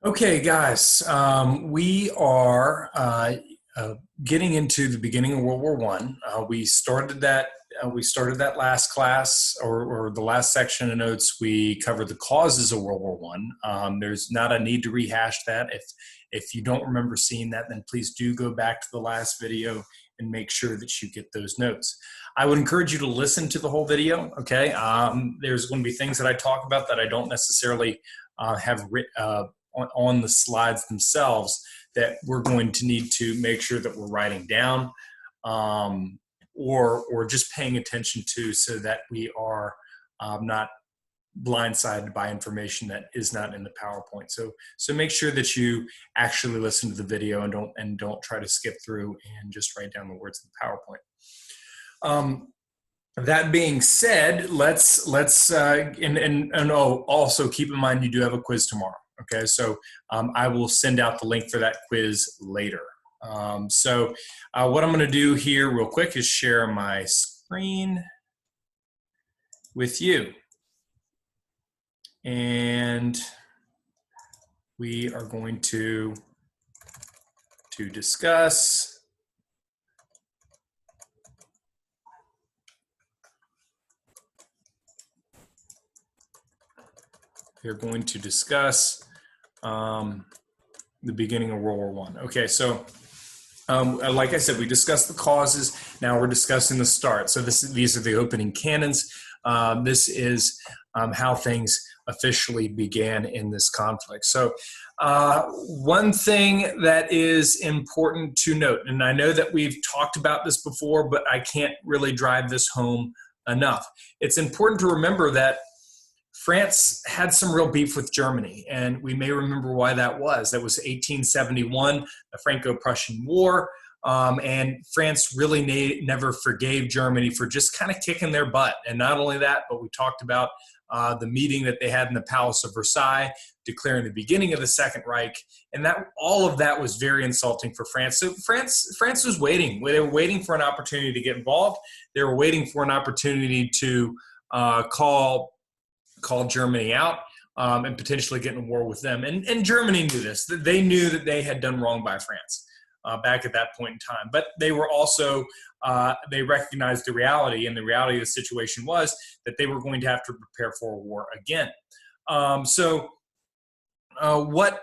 Okay, guys, we are getting into the beginning of World War One. We started that. We started that last class, or the last section of notes. We covered the causes of World War One. There's not a need to rehash that. If you don't remember seeing that, then please do go back to the last video and make sure that you get those notes. I would encourage you to listen to the whole video. Okay, there's going to be things that I talk about that I don't necessarily have written. On the slides themselves that we're going to need to make sure that we're writing down or just paying attention to, so that we are not blindsided by information that is not in the PowerPoint. So make sure that you actually listen to the video and don't try to skip through and just write down the words in the PowerPoint. That being said, let's also keep in mind you do have a quiz tomorrow. Okay, so I will send out the link for that quiz later. What I'm going to do here real quick is share my screen with you. And we are going to discuss the beginning of World War One. Okay, so like I said, we discussed the causes. Now we're discussing the start. So these are the opening cannons. This is how things officially began in this conflict. So one thing that is important to note, and I know that we've talked about this before, but I can't really drive this home enough. It's important to remember that France had some real beef with Germany, and we may remember why that was. That was 1871, the Franco-Prussian War, and France really never forgave Germany for just kind of kicking their butt. And not only that, but we talked about the meeting that they had in the Palace of Versailles, declaring the beginning of the Second Reich, and that all of that was very insulting for France. So France was waiting. They were waiting for an opportunity to get involved. They were waiting for an opportunity to call Germany out and potentially get in a war with them. And Germany knew this. They knew that they had done wrong by France back at that point in time. But they were also, they recognized the reality, and the reality of the situation was that they were going to have to prepare for a war again. What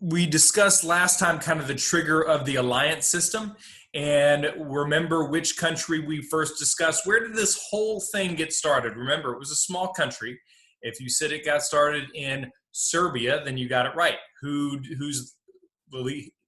we discussed last time, kind of the trigger of the alliance system. And remember which country we first discussed. Where did this whole thing get started? Remember, it was a small country. If you said it got started in Serbia, then you got it right.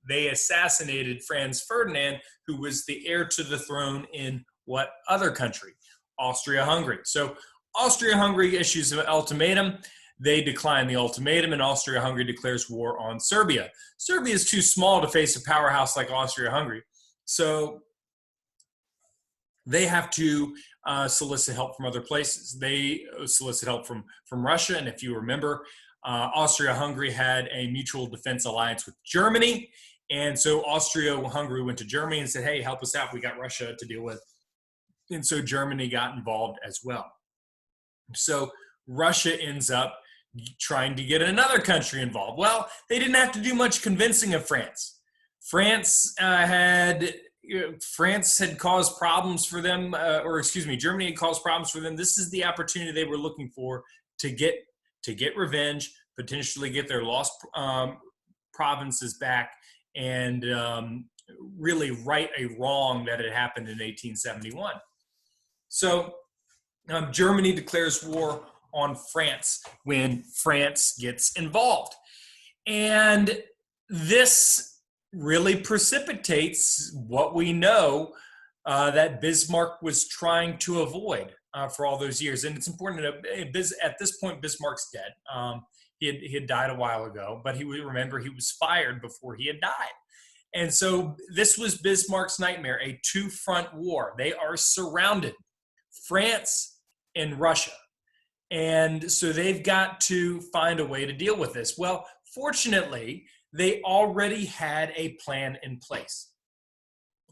They assassinated Franz Ferdinand, who was the heir to the throne in what other country? Austria-Hungary. So Austria-Hungary issues an ultimatum. They decline the ultimatum, and Austria-Hungary declares war on Serbia. Serbia is too small to face a powerhouse like Austria-Hungary. So they have to solicit help from other places. They solicit help from Russia. And if you remember, Austria-Hungary had a mutual defense alliance with Germany. And so Austria-Hungary went to Germany and said, hey, help us out. We got Russia to deal with. And so Germany got involved as well. So Russia ends up trying to get another country involved. Well, they didn't have to do much convincing of France. France had caused problems for them, Germany had caused problems for them. This is the opportunity they were looking for to get revenge, potentially get their lost provinces back, and really right a wrong that had happened in 1871. So Germany declares war on France when France gets involved. And this really precipitates what we know that Bismarck was trying to avoid for all those years. And it's important to know, at this point, Bismarck's dead. He had died a while ago, but he was fired before he had died. And so this was Bismarck's nightmare, a two-front war. They are surrounded, France and Russia. And so they've got to find a way to deal with this. Well, fortunately, they already had a plan in place.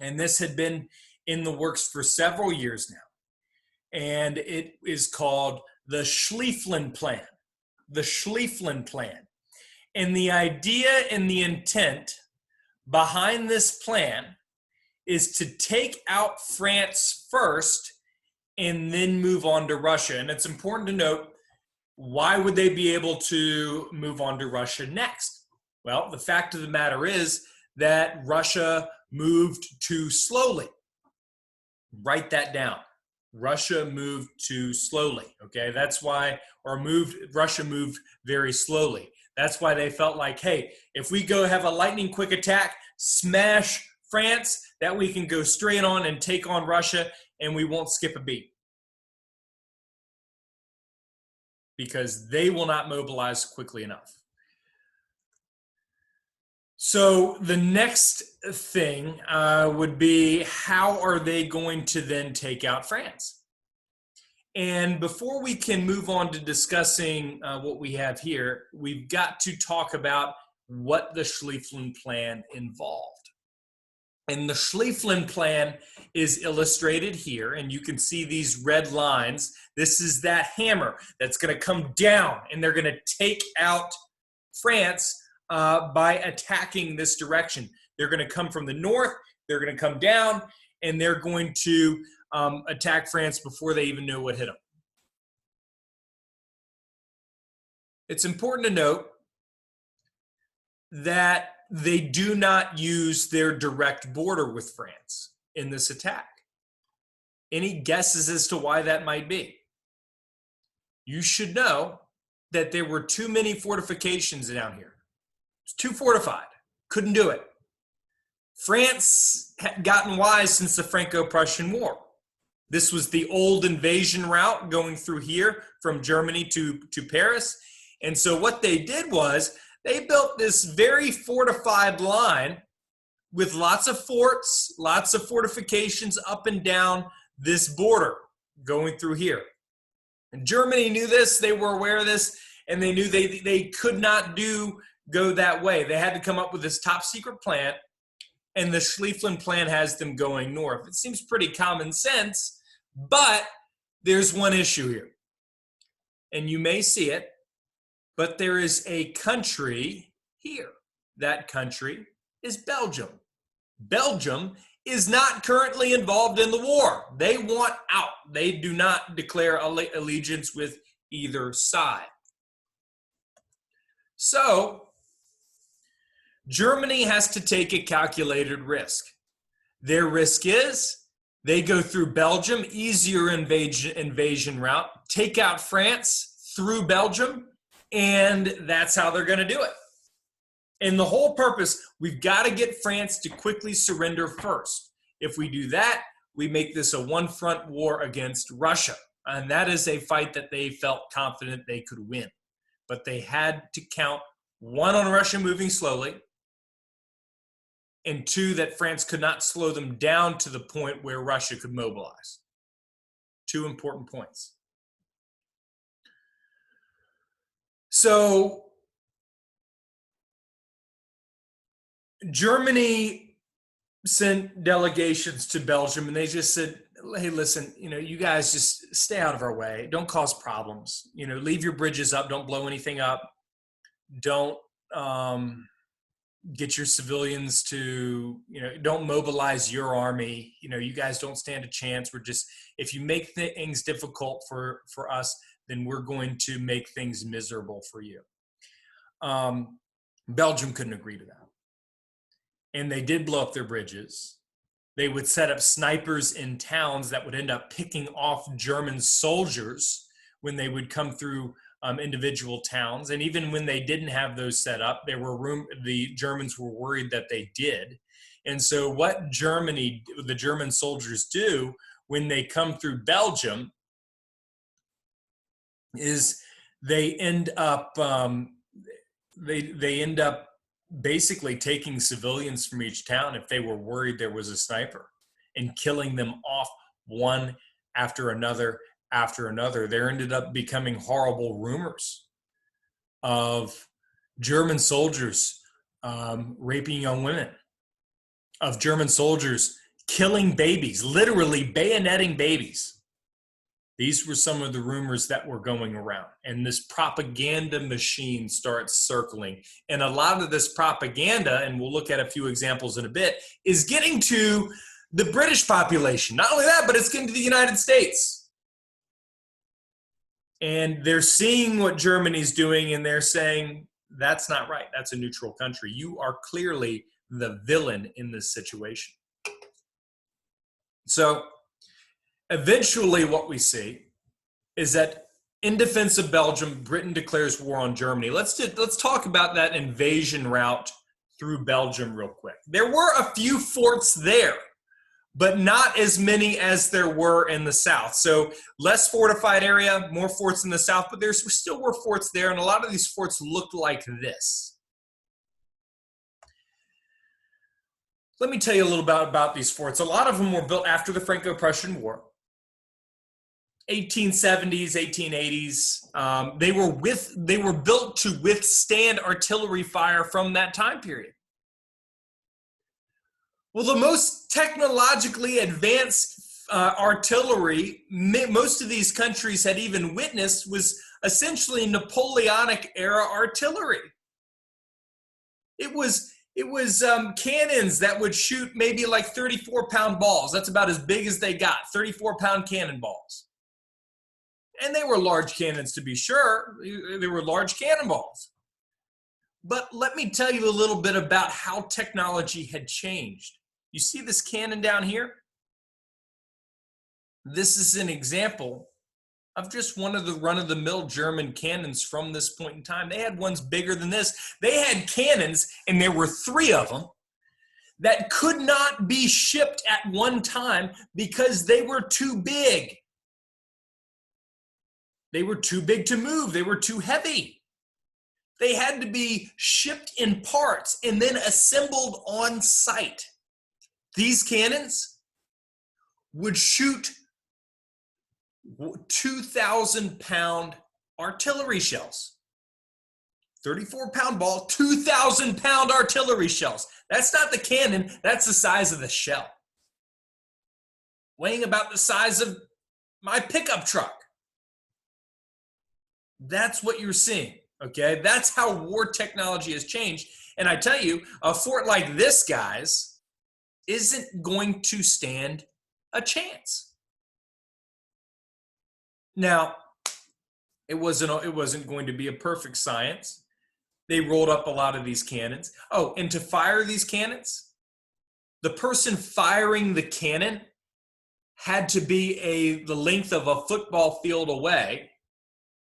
And this had been in the works for several years now. And it is called the Schlieffen Plan. The Schlieffen Plan. And the idea and the intent behind this plan is to take out France first and then move on to Russia. And it's important to note, why would they be able to move on to Russia next? Well, the fact of the matter is that Russia moved too slowly. Write that down. Russia moved too slowly. Okay, that's why, Russia moved very slowly. That's why they felt like, hey, if we go have a lightning quick attack, smash France, that we can go straight on and take on Russia, and we won't skip a beat. Because they will not mobilize quickly enough. So the next thing would be, how are they going to then take out France? And before we can move on to discussing what we have here, we've got to talk about what the Schlieffen Plan involved. And the Schlieffen Plan is illustrated here, and you can see these red lines. This is that hammer that's going to come down, and they're going to take out France by attacking this direction. They're going to come from the north, they're going to come down, and they're going to attack France before they even know what hit them. It's important to note that they do not use their direct border with France in this attack. Any guesses as to why that might be? You should know that there were too many fortifications down here. It's too fortified. Couldn't do it. France had gotten wise since the Franco-Prussian War. This was the old invasion route going through here from Germany to Paris. And so what they did was they built this very fortified line with lots of forts, lots of fortifications up and down this border going through here. And Germany knew this, they were aware of this, and they knew they could not go that way. They had to come up with this top secret plan, and the Schlieffen Plan has them going north. It seems pretty common sense, but there's one issue here. And you may see it, but there is a country here. That country is Belgium. Belgium is not currently involved in the war. They want out. They do not declare allegiance with either side. So Germany has to take a calculated risk. Their risk is they go through Belgium, easier invasion route, take out France through Belgium, and that's how they're going to do it. And the whole purpose, we've got to get France to quickly surrender first. If we do that, we make this a one-front war against Russia. And that is a fight that they felt confident they could win. But they had to count, one, on Russia moving slowly, and two, that France could not slow them down to the point where Russia could mobilize. Two important points. So Germany sent delegations to Belgium, and they just said, hey, listen, you guys just stay out of our way. Don't cause problems. Leave your bridges up. Don't blow anything up. Don't get your civilians to, don't mobilize your army. You guys don't stand a chance. If you make things difficult for us, then we're going to make things miserable for you. Belgium couldn't agree to that. And they did blow up their bridges. They would set up snipers in towns that would end up picking off German soldiers when they would come through individual towns. And even when they didn't have those set up, the Germans were worried that they did. And so what the German soldiers do when they come through Belgium is they end up basically taking civilians from each town if they were worried there was a sniper, and killing them off one after another after another. There ended up becoming horrible rumors of German soldiers raping young women, of German soldiers killing babies, literally bayoneting babies. These were some of the rumors that were going around, and this propaganda machine starts circling. And a lot of this propaganda, and we'll look at a few examples in a bit, is getting to the British population. Not only that, but it's getting to the United States. And they're seeing what Germany's doing, and they're saying, that's not right. That's a neutral country. You are clearly the villain in this situation. So eventually what we see is that in defense of Belgium, Britain declares war on Germany. Let's talk about that invasion route through Belgium real quick. There were a few forts there, but not as many as there were in the south. So less fortified area, more forts in the south, but there still were forts there, and a lot of these forts looked like this. Let me tell you a little bit about these forts. A lot of them were built after the Franco-Prussian War. 1870s, 1880s. They were built to withstand artillery fire from that time period. Well, the most technologically advanced artillery most of these countries had even witnessed was essentially Napoleonic era artillery. It was cannons that would shoot maybe like 34-pound balls. That's about as big as they got, 34-pound cannonballs. And they were large cannons, to be sure. They were large cannonballs. But let me tell you a little bit about how technology had changed. You see this cannon down here? This is an example of just one of the run-of-the-mill German cannons from this point in time. They had ones bigger than this. They had cannons, and there were 3 of them, that could not be shipped at one time because they were too big. They were too big to move. They were too heavy. They had to be shipped in parts and then assembled on site. These cannons would shoot 2,000-pound artillery shells. 34-pound ball, 2,000-pound artillery shells. That's not the cannon. That's the size of the shell. Weighing about the size of my pickup truck. That's what you're seeing, okay? That's how war technology has changed. And I tell you, a fort like this, guys, isn't going to stand a chance. Now, it wasn't going to be a perfect science. They rolled up a lot of these cannons. Oh, and to fire these cannons, the person firing the cannon had to be the length of a football field away.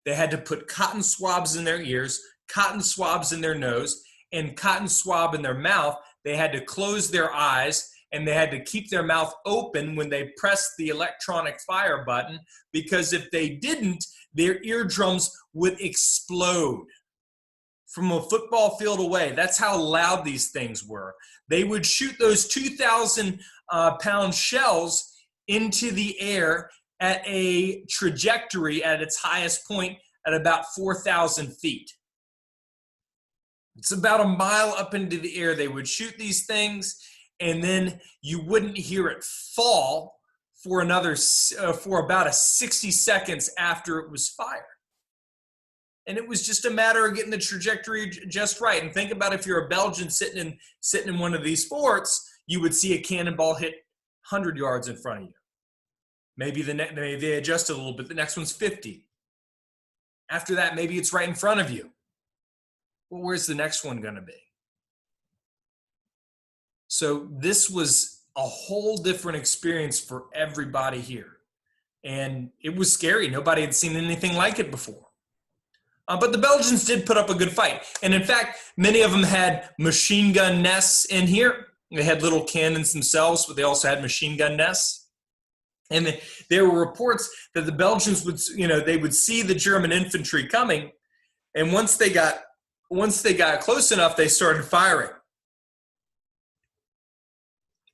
They had to put cotton swabs in their ears, cotton swabs in their nose, and cotton swab in their mouth. They had to close their eyes, and they had to keep their mouth open when they pressed the electronic fire button, because if they didn't, their eardrums would explode from a football field away. That's how loud these things were. They would shoot those 2,000-pound shells into the air at a trajectory at its highest point at about 4,000 feet. It's about a mile up into the air. They would shoot these things, and then you wouldn't hear it fall for about 60 seconds after it was fired. And it was just a matter of getting the trajectory just right. And think about if you're a Belgian sitting in one of these forts, you would see a cannonball hit 100 yards in front of you. Maybe they adjust it a little bit. The next one's 50. After that, maybe it's right in front of you. Well, where's the next one going to be? So this was a whole different experience for everybody here. And it was scary. Nobody had seen anything like it before. But the Belgians did put up a good fight. And in fact, many of them had machine gun nests in here. They had little cannons themselves, but they also had machine gun nests. And there were reports that the Belgians would see the German infantry coming, and once they got close enough, they started firing.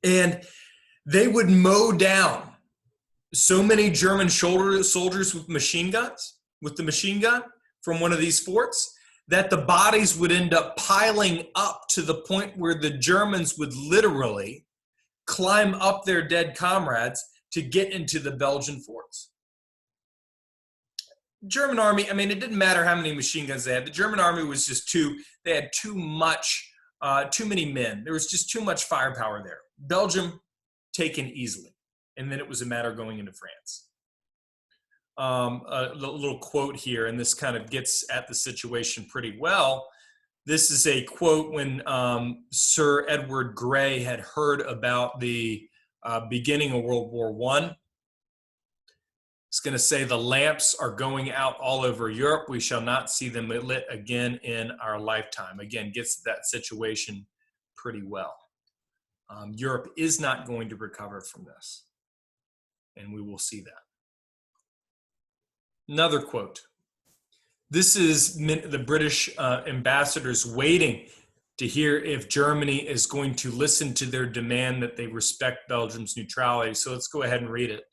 And they would mow down so many German soldiers with the machine gun from one of these forts, that the bodies would end up piling up to the point where the Germans would literally climb up their dead comrades to get into the Belgian forts. German army, I mean, it didn't matter how many machine guns they had. The German army was just they had too many men. There was just too much firepower there. Belgium taken easily. And then it was a matter of going into France. A little quote here, and this kind of gets at the situation pretty well. This is a quote when Sir Edward Grey had heard about the beginning of World War I. It's going to say, the lamps are going out all over Europe. We shall not see them lit again in our lifetime. Again, gets that situation pretty well. Europe is not going to recover from this, and we will see that. Another quote. This is the British ambassadors waiting to hear if Germany is going to listen to their demand that they respect Belgium's neutrality. So let's go ahead and read it.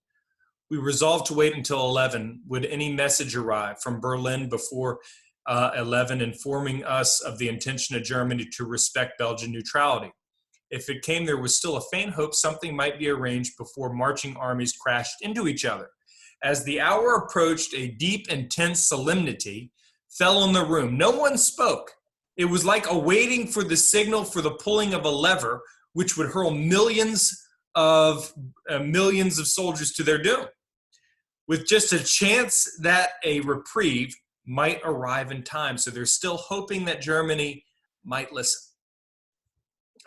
We resolved to wait until 11. Would any message arrive from Berlin before 11 informing us of the intention of Germany to respect Belgian neutrality? If it came, there was still a faint hope something might be arranged before marching armies crashed into each other. As the hour approached, a deep, intense solemnity fell on the room. No one spoke. It was like awaiting for the signal for the pulling of a lever, which would hurl millions of soldiers to their doom, with just a chance that a reprieve might arrive in time. So they're still hoping that Germany might listen.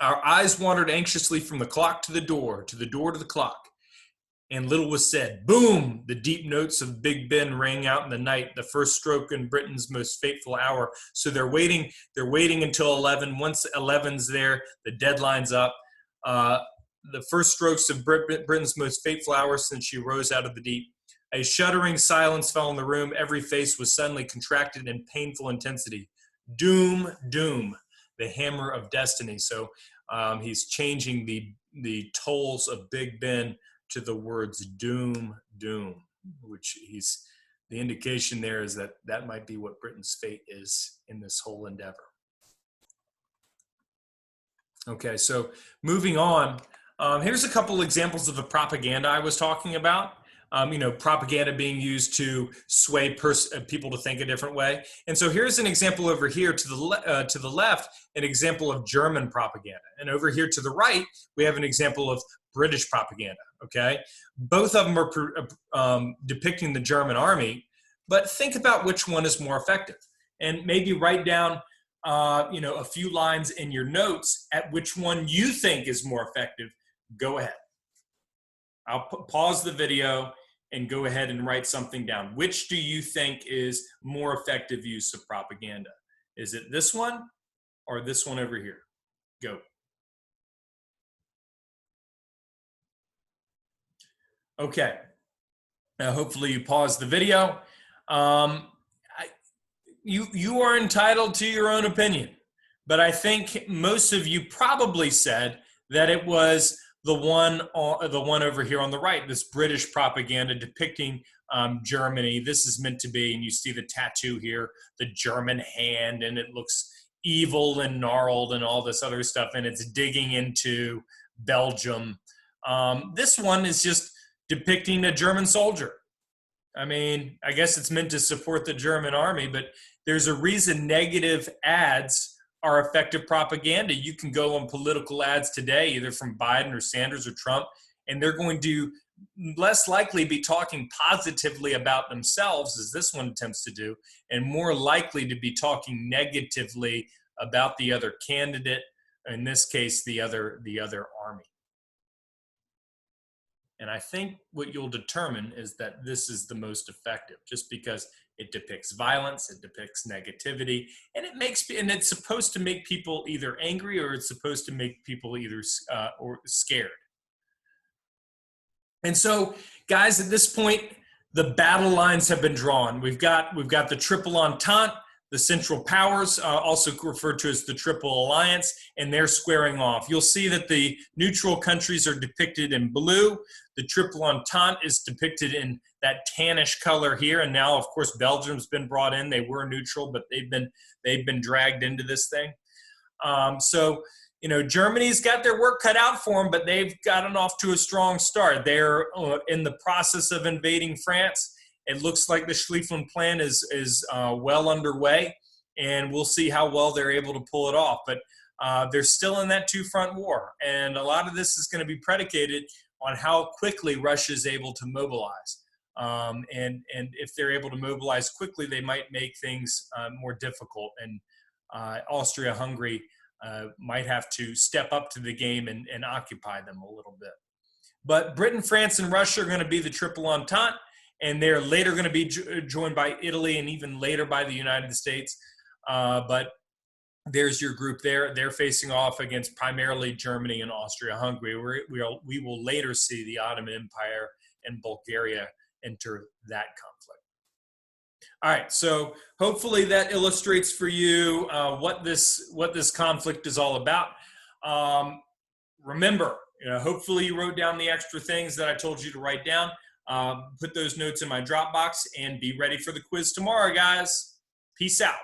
Our eyes wandered anxiously from the clock to the door, to the door to the clock. And little was said. Boom! The deep notes of Big Ben rang out in the night, the first stroke in Britain's most fateful hour. So they're waiting until 11. Once 11's there, the deadline's up. The first strokes of Britain's most fateful hour since she rose out of the deep. A shuddering silence fell in the room. Every face was suddenly contracted in painful intensity. Doom, doom, the hammer of destiny. So he's changing the tolls of Big Ben to the words doom, doom, which the indication there is that might be what Britain's fate is in this whole endeavor. Okay, so moving on, here's a couple examples of the propaganda I was talking about. Propaganda being used to sway people to think a different way. And so here's an example over here to the left, an example of German propaganda. And over here to the right, we have an example of British propaganda, okay? Both of them are depicting the German army, but think about which one is more effective. And maybe write down a few lines in your notes at which one you think is more effective. Go ahead. I'll pause the video and go ahead and write something down. Which do you think is more effective use of propaganda? Is it this one or this one over here? Go. Okay. Now, hopefully you paused the video. You are entitled to your own opinion, but I think most of you probably said that it was the one over here on the right, this British propaganda depicting Germany. This is meant to be, and you see the tattoo here, the German hand, and it looks evil and gnarled and all this other stuff, and it's digging into Belgium. This one is just depicting a German soldier. I mean, I guess it's meant to support the German army, but there's a reason negative ads are effective propaganda. You can go on political ads today, either from Biden or Sanders or Trump, and they're going to less likely be talking positively about themselves, as this one attempts to do, and more likely to be talking negatively about the other candidate, in this case, the other army. And I think what you'll determine is that this is the most effective, just because it depicts violence, it depicts negativity, and it's supposed to make people either angry or it's supposed to make people either or scared. And so, guys, at this point, the battle lines have been drawn. We've got the Triple Entente, the Central Powers, also referred to as the Triple Alliance, and they're squaring off. You'll see that the neutral countries are depicted in blue. The Triple Entente is depicted in that tannish color here, and now, of course, Belgium's been brought in. They were neutral, but they've been dragged into this thing. Germany's got their work cut out for them, but they've gotten off to a strong start. They're in the process of invading France, It looks like the Schlieffen Plan is well underway, and we'll see how well they're able to pull it off. But they're still in that two-front war, and a lot of this is going to be predicated on how quickly Russia is able to mobilize. And if they're able to mobilize quickly, they might make things more difficult. And Austria-Hungary might have to step up to the game and occupy them a little bit. But Britain, France, and Russia are going to be the triple entente, and they're later going to be joined by Italy and even later by the United States. But there's your group there. They're facing off against primarily Germany and Austria-Hungary. We will later see the Ottoman Empire and Bulgaria enter that conflict. All right, so hopefully that illustrates for you what this conflict is all about. Remember, hopefully you wrote down the extra things that I told you to write down. Put those notes in my Dropbox and be ready for the quiz tomorrow, guys. Peace out.